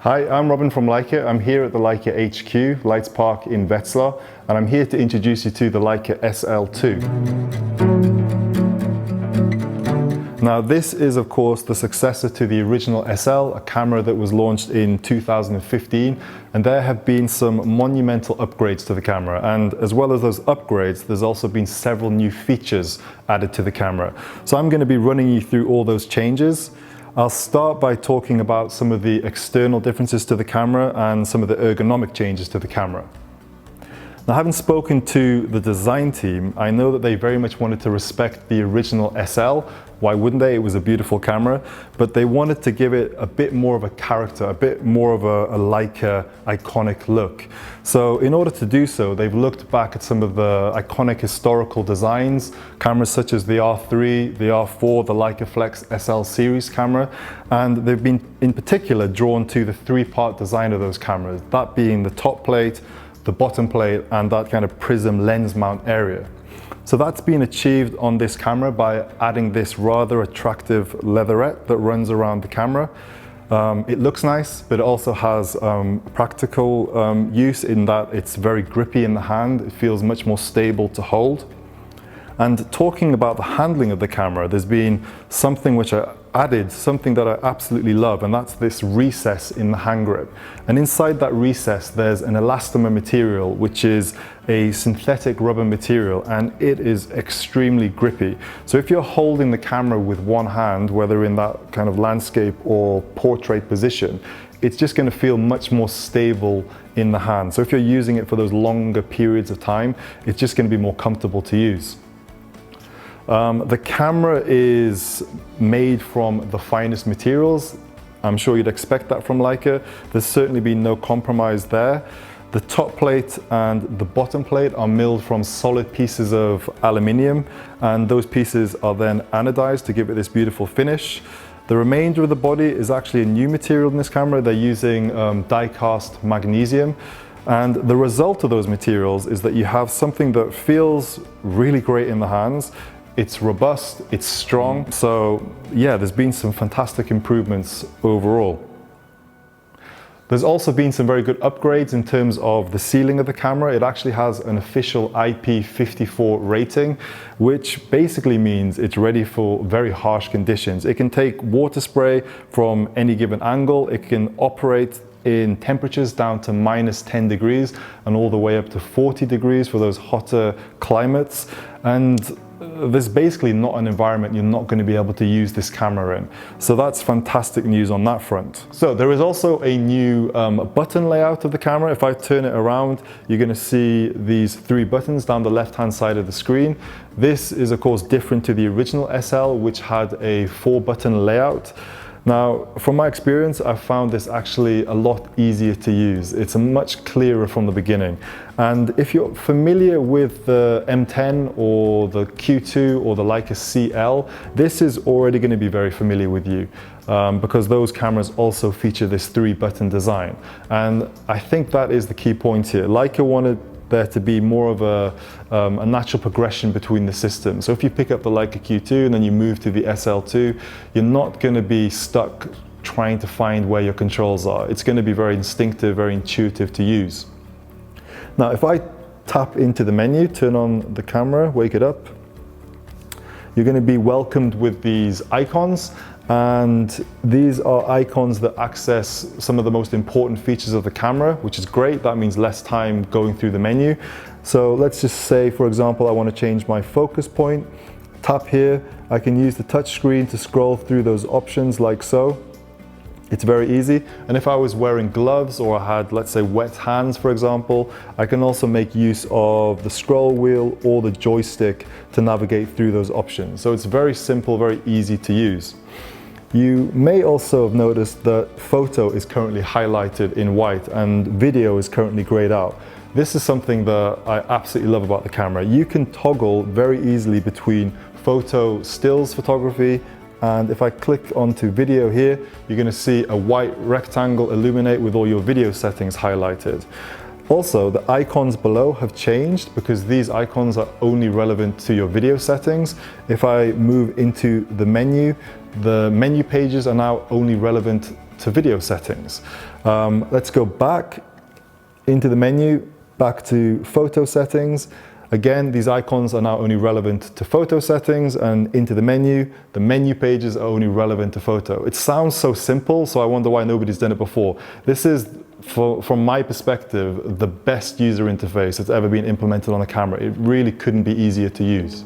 Hi, I'm Robin from Leica. I'm here at the Leica HQ, Lights Park in Wetzlar, and I'm here to introduce you to the Leica SL2. Now this is of course the successor to the original SL, a camera that was launched in 2015, and there have been some monumental upgrades to the camera, and as well as those upgrades there's also been several new features added to the camera. So I'm going to be running you through all those changes. I'll start by talking about some of the external differences to the camera and some of the ergonomic changes to the camera. Now, having spoken to the design team, I know that they very much wanted to respect the original SL. Why wouldn't they? It was a beautiful camera, but they wanted to give it a bit more of a character, a bit more of a Leica iconic look. So in order to do so, they've looked back at some of the iconic historical designs, cameras such as the R3, the R4, the Leica Flex SL series camera, and they've been in particular drawn to the three-part design of those cameras, that being the top plate, the bottom plate, and that kind of prism lens mount area. So that's been achieved on this camera by adding this rather attractive leatherette that runs around the camera. It looks nice, but it also has practical use in that it's very grippy in the hand. It feels much more stable to hold. And talking about the handling of the camera, there's been something which I added, something that I absolutely love, and that's this recess in the hand grip. And inside that recess, there's an elastomer material, which is a synthetic rubber material, and it is extremely grippy. So if you're holding the camera with one hand, whether in that kind of landscape or portrait position, it's just going to feel much more stable in the hand. So if you're using it for those longer periods of time, it's just going to be more comfortable to use. The camera is made from the finest materials. I'm sure you'd expect that from Leica. There's certainly been no compromise there. The top plate and the bottom plate are milled from solid pieces of aluminium, and those pieces are then anodized to give it this beautiful finish. The remainder of the body is actually a new material in this camera. They're using die-cast magnesium. And the result of those materials is that you have something that feels really great in the hands. It's robust, it's strong. So yeah, there's been some fantastic improvements overall. There's also been some very good upgrades in terms of the sealing of the camera. It actually has an official IP54 rating, which basically means it's ready for very harsh conditions. It can take water spray from any given angle. It can operate in temperatures down to -10 degrees and all the way up to 40 degrees for those hotter climates. And there's basically not an environment you're not going to be able to use this camera in. So that's fantastic news on that front. So there is also a new button layout of the camera. If I turn it around, you're going to see these three buttons down the left-hand side of the screen. This is of course different to the original SL, which had a 4-button layout. Now, from my experience, I've found this actually a lot easier to use. It's much clearer from the beginning. And if you're familiar with the M10 or the Q2 or the Leica CL, this is already going to be very familiar with you because those cameras also feature this 3-button design. And I think that is the key point here. Leica wanted there to be more of a natural progression between the systems. So if you pick up the Leica Q2 and then you move to the SL2, you're not going to be stuck trying to find where your controls are. It's going to be very instinctive, very intuitive to use. Now, if I tap into the menu, turn on the camera, wake it up, you're going to be welcomed with these icons. And these are icons that access some of the most important features of the camera, which is great. That means less time going through the menu. So let's just say, for example, I want to change my focus point. Tap here. I can use the touch screen to scroll through those options like so. It's very easy. And if I was wearing gloves or I had, let's say, wet hands, for example, I can also make use of the scroll wheel or the joystick to navigate through those options. So it's very simple, very easy to use. You may also have noticed that photo is currently highlighted in white and video is currently grayed out. This is something that I absolutely love about the camera. You can toggle very easily between photo stills photography, and if I click onto video here, you're going to see a white rectangle illuminate with all your video settings highlighted. Also, the icons below have changed because these icons are only relevant to your video settings. If I move into the menu pages are now only relevant to video settings. Let's go back into the menu, back to photo settings. Again, these icons are now only relevant to photo settings, and into the menu pages are only relevant to photo. It sounds so simple, so I wonder why nobody's done it before. This is, from my perspective, the best user interface that's ever been implemented on a camera. It really couldn't be easier to use.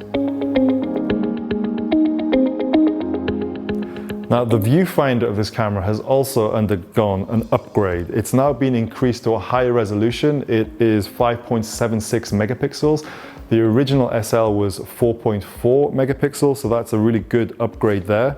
Now, the viewfinder of this camera has also undergone an upgrade. It's now been increased to a higher resolution. It is 5.76 megapixels. The original SL was 4.4 megapixels, so that's a really good upgrade there.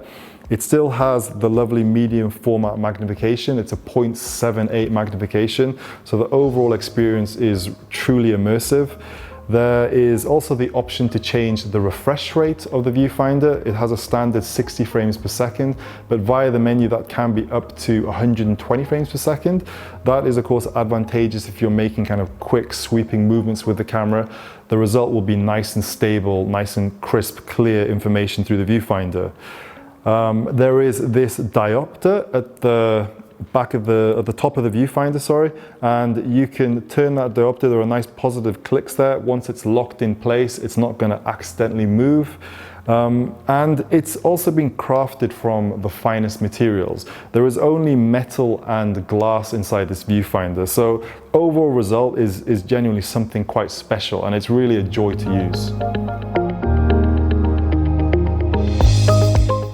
It still has the lovely medium format magnification. It's a 0.78 magnification, so the overall experience is truly immersive. There is also the option to change the refresh rate of the viewfinder. It has a standard 60 frames per second, but via the menu that can be up to 120 frames per second. That is of course advantageous if you're making kind of quick sweeping movements with the camera. The result will be nice and stable, nice and crisp, clear information through the viewfinder. There is this diopter at the back of at the top of the viewfinder, sorry, and you can turn that diopter. There are nice positive clicks there. Once it's locked in place, it's not going to accidentally move. And it's also been crafted from the finest materials. There is only metal and glass inside this viewfinder, so overall result is genuinely something quite special, and it's really a joy to use.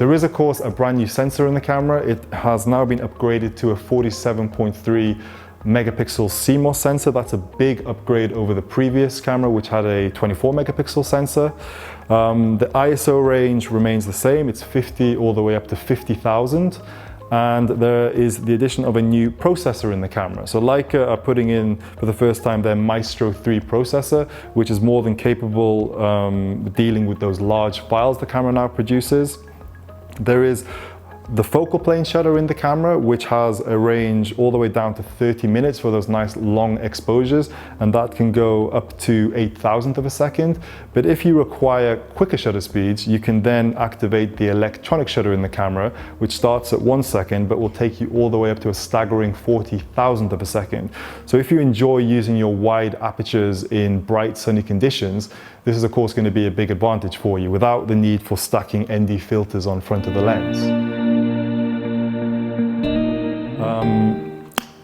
There is of course a brand new sensor in the camera. It has now been upgraded to a 47.3 megapixel CMOS sensor. That's a big upgrade over the previous camera, which had a 24 megapixel sensor. The ISO range remains the same. It's 50 all the way up to 50,000. And there is the addition of a new processor in the camera. So Leica are putting in for the first time their Maestro 3 processor, which is more than capable dealing with those large files the camera now produces. There is the focal plane shutter in the camera, which has a range all the way down to 30 minutes for those nice long exposures, and that can go up to 8,000th of a second. But if you require quicker shutter speeds, you can then activate the electronic shutter in the camera, which starts at 1 second, but will take you all the way up to a staggering 40,000th of a second. So if you enjoy using your wide apertures in bright sunny conditions, this is of course going to be a big advantage for you without the need for stacking ND filters on front of the lens.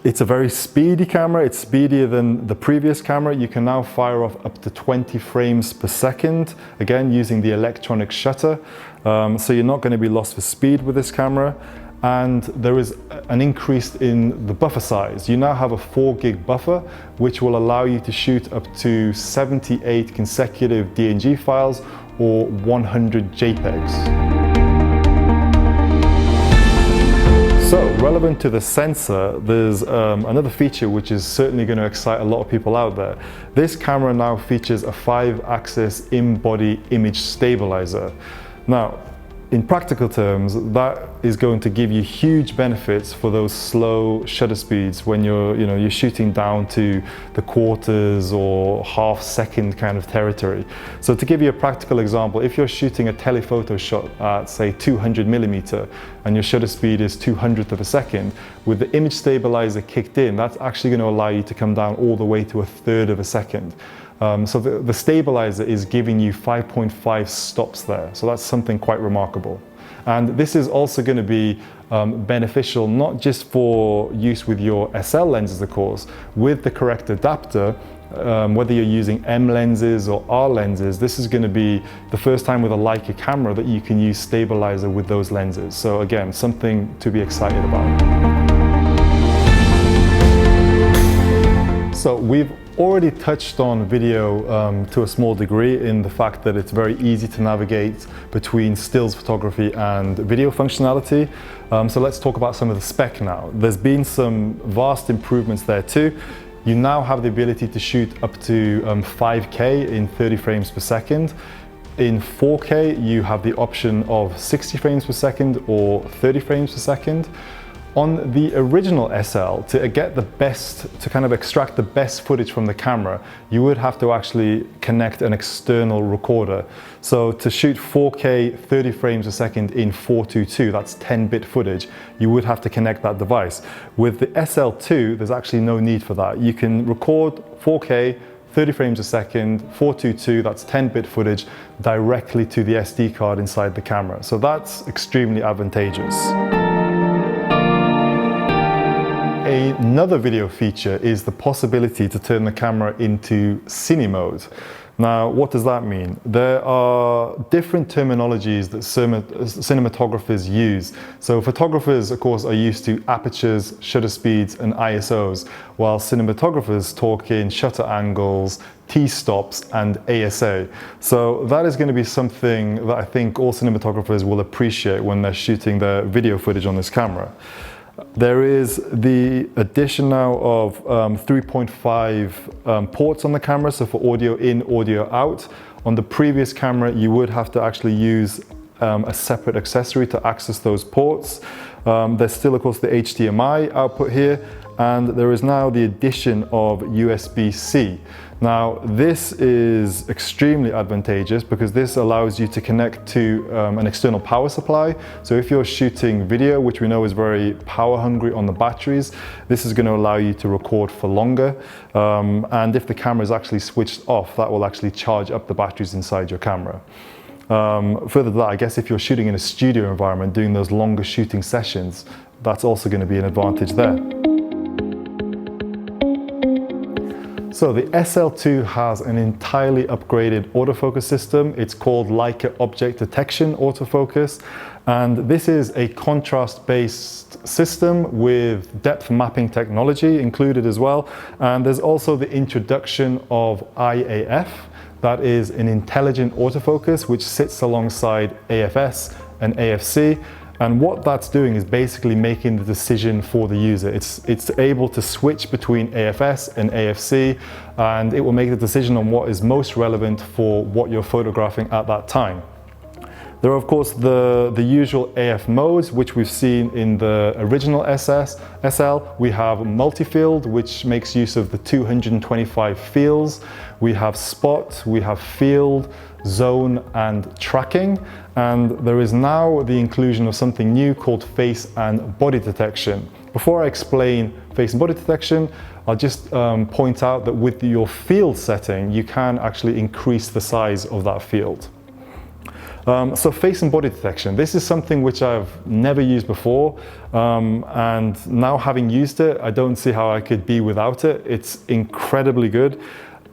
It's a very speedy camera. It's speedier than the previous camera. You can now fire off up to 20 frames per second, again using the electronic shutter. So you're not going to be lost for speed with this camera. And there is an increase in the buffer size. You now have a 4 gig buffer, which will allow you to shoot up to 78 consecutive DNG files or 100 JPEGs. So, relevant to the sensor, there's another feature which is certainly going to excite a lot of people out there. This camera now features a 5-axis in-body image stabilizer. Now, in practical terms, that is going to give you huge benefits for those slow shutter speeds when you're shooting down to the quarters or half-second kind of territory. So to give you a practical example, if you're shooting a telephoto shot at say 200mm and your shutter speed is 200th of a second, with the image stabilizer kicked in, that's actually going to allow you to come down all the way to 1/3 of a second. So the stabilizer is giving you 5.5 stops there. So that's something quite remarkable. And this is also going to be beneficial not just for use with your SL lenses, of course. With the correct adapter, whether you're using M lenses or R lenses, this is going to be the first time with a Leica camera that you can use stabilizer with those lenses. So again, something to be excited about. So we've already touched on video to a small degree in the fact that it's very easy to navigate between stills photography and video functionality. So let's talk about some of the spec now. There's been some vast improvements there too. You now have the ability to shoot up to 5K in 30 frames per second. In 4K, you have the option of 60 frames per second or 30 frames per second. On the original SL, to get the best, to kind of extract the best footage from the camera, you would have to actually connect an external recorder. So to shoot 4K 30 frames a second in 422, that's 10-bit footage, you would have to connect that device. With the SL2, there's actually no need for that. You can record 4K 30 frames a second, 422, that's 10-bit footage, directly to the SD card inside the camera. So that's extremely advantageous. Another video feature is the possibility to turn the camera into cine mode. Now, what does that mean? There are different terminologies that cinematographers use. So photographers, of course, are used to apertures, shutter speeds, and ISOs, while cinematographers talk in shutter angles, T-stops, and ASA. So that is going to be something that I think all cinematographers will appreciate when they're shooting their video footage on this camera. There is the addition now of 3.5 ports on the camera, so for audio in, audio out. On the previous camera, you would have to actually use a separate accessory to access those ports. There's still, of course, the HDMI output here, and there is now the addition of USB-C. Now, this is extremely advantageous because this allows you to connect to an external power supply. So if you're shooting video, which we know is very power hungry on the batteries, this is going to allow you to record for longer. And if the camera is actually switched off, that will actually charge up the batteries inside your camera. Further to that, I guess if you're shooting in a studio environment, doing those longer shooting sessions, that's also going to be an advantage there. So the SL2 has an entirely upgraded autofocus system. It's called Leica Object Detection Autofocus. And this is a contrast-based system with depth mapping technology included as well. And there's also the introduction of IAF. That is an intelligent autofocus, which sits alongside AFS and AFC. And what that's doing is basically making the decision for the user. It's able to switch between AFS and AFC, and it will make the decision on what is most relevant for what you're photographing at that time. There are, of course, the usual AF modes, which we've seen in the original SL. We have multi-field, which makes use of the 225 fields. We have spot, we have field, zone, and tracking. And there is now the inclusion of something new called face and body detection. Before I explain face and body detection, I'll just point out that with your field setting, you can actually increase the size of that field. So face and body detection, this is something which I've never used before, and now having used it, I don't see how I could be without it. It's incredibly good.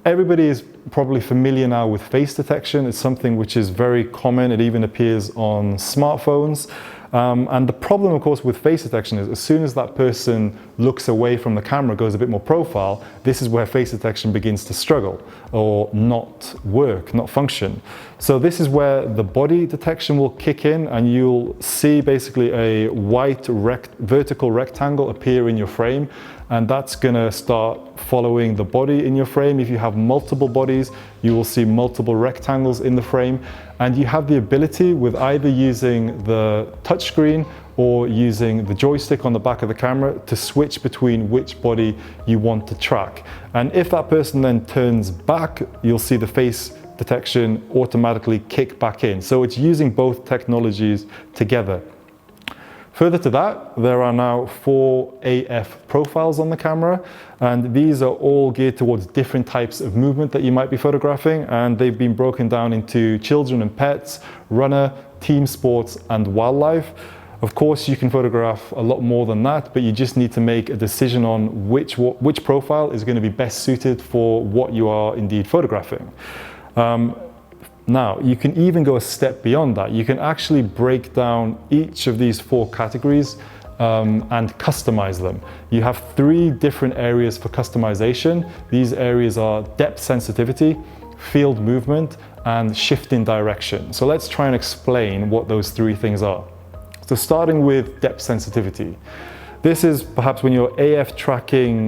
Everybody is probably familiar now with face detection. It's something which is very common. It even appears on smartphones. And the problem, of course, with face detection is as soon as that person looks away from the camera, goes a bit more profile, this is where face detection begins to struggle or not work, not function. So this is where the body detection will kick in, and you'll see basically a white vertical rectangle appear in your frame, and that's going to start following the body in your frame. If you have multiple bodies, you will see multiple rectangles in the frame, and you have the ability with either using the touchscreen or using the joystick on the back of the camera to switch between which body you want to track. And if that person then turns back, you'll see the face detection automatically kick back in. So it's using both technologies together. Further to that, there are now 4 AF profiles on the camera, and these are all geared towards different types of movement that you might be photographing, and they've been broken down into children and pets, runner, team sports, and wildlife. Of course, you can photograph a lot more than that, but you just need to make a decision on which profile is going to be best suited for what you are indeed photographing. Now, you can even go a step beyond that. You can actually break down each of these 4 categories and customize them. You have 3 different areas for customization. These areas are depth sensitivity, field movement, and shift in direction. So let's try and explain what those 3 things are. So starting with depth sensitivity. This is perhaps when you're AF tracking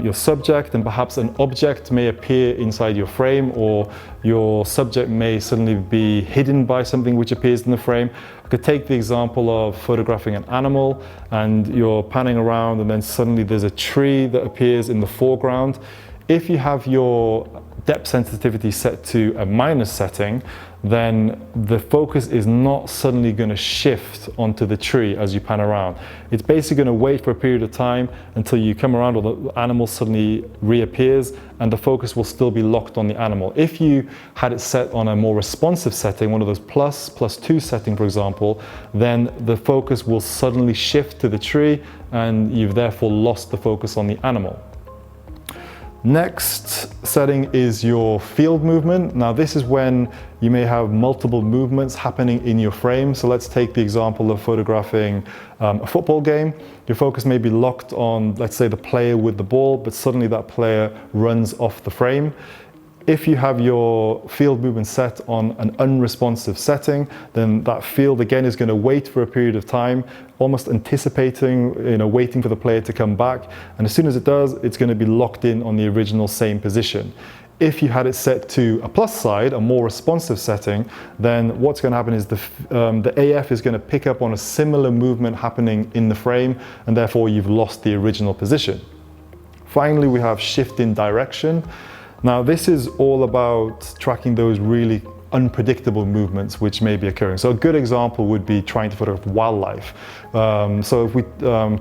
your subject, and perhaps an object may appear inside your frame, or your subject may suddenly be hidden by something which appears in the frame. I could take the example of photographing an animal, and you're panning around and then suddenly there's a tree that appears in the foreground. If you have your depth sensitivity set to a minus setting, then the focus is not suddenly going to shift onto the tree as you pan around. It's basically going to wait for a period of time until you come around, or the animal suddenly reappears, and the focus will still be locked on the animal. If you had it set on a more responsive setting, one of those +2 setting, for example, then the focus will suddenly shift to the tree, and you've therefore lost the focus on the animal. Next setting is your field movement. Now this is when you may have multiple movements happening in your frame. So let's take the example of photographing a football game. Your focus may be locked on, let's say, the player with the ball, but suddenly that player runs off the frame. If you have your field movement set on an unresponsive setting, then that field again is going to wait for a period of time, almost anticipating, waiting for the player to come back. And as soon as it does, it's going to be locked in on the original same position. If you had it set to a plus side, a more responsive setting, then what's going to happen is the AF is going to pick up on a similar movement happening in the frame, and therefore you've lost the original position. Finally, we have shift in direction. Now this is all about tracking those really unpredictable movements which may be occurring. So a good example would be trying to photograph wildlife. So if we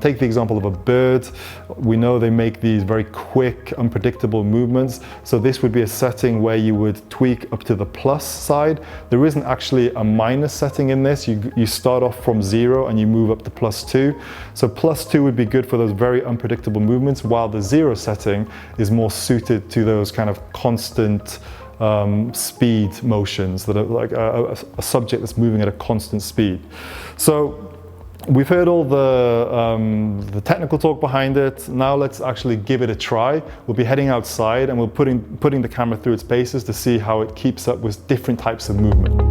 take the example of a bird, we know they make these very quick, unpredictable movements. So this would be a setting where you would tweak up to the plus side. There isn't actually a minus setting in this. You start off from 0 and you move up to +2. So +2 would be good for those very unpredictable movements, while the 0 setting is more suited to those kind of constant speed motions that are like a subject that's moving at a constant speed. So we've heard all the technical talk behind it. Now let's actually give it a try. We'll be heading outside and we'll putting the camera through its paces to see how it keeps up with different types of movement.